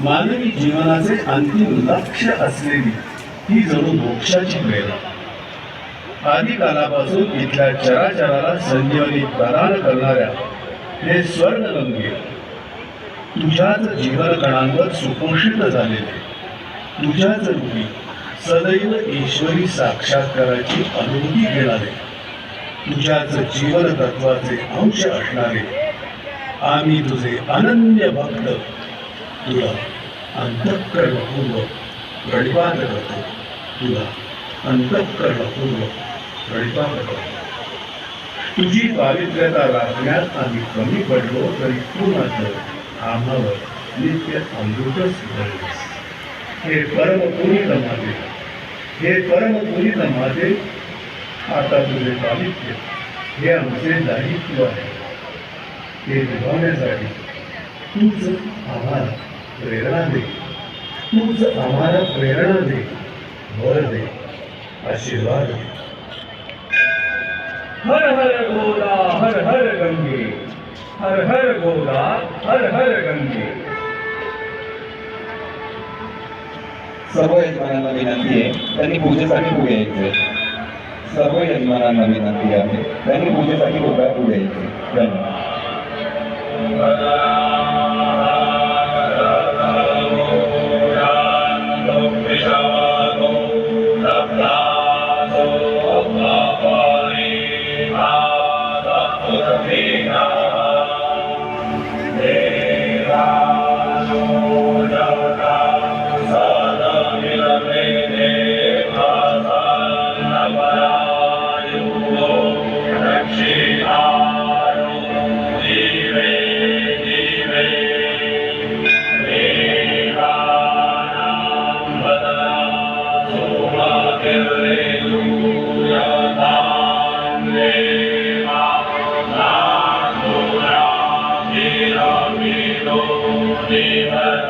मानवी जीवनाचे अंतिम लक्ष्य असलेली ही जणू मोक्षाची प्रेरणा। आदी कालापासून इथल्या चराचराला संजीवनी प्रदान करणाऱ्या हे स्वर्णगंगे तुझ्याच जीवन कणांवर सुपोषित झालेले, तुझ्याच रूपी सदैव ईश्वरी साक्षात्काराची अनुभूती घेणारे, तुझ्याच जीवन तत्वाचे अंश असणारे आम्ही तुझे अनन्य भक्त तुला अंतःकरणपूर्वक प्रणिपात करतो, तुला अंतःकरणपूर्वक प्रणिपात करतो। तुझी पावित्र्यता राखण्यात आम्ही कमी पडलो तरी तू मात्र आम्हावर नित्य अमृतच भरलीस। हे परम पुनीत माते, हे परम पुनीत माते, आता तुझे पावित्र्य हे आमचे दायित्व आहे। हे निभावण्यासाठी तूच आम्हाला प्रेरणा दे, तूच आम्हाला प्रेरणा दे, वर दे, आशीर्वाद दे। हर हर गोदा हर हर गंगे, हर हर गोदा हर हर गंगे। सर्व यजमानांना विनंती आहे त्यांनी पूजेसाठी पुढे यायचे। सर्व यजमानांना विनंती आहे त्यांनी पूजेसाठी पुढे यायचे। धन्यवाद। Amen.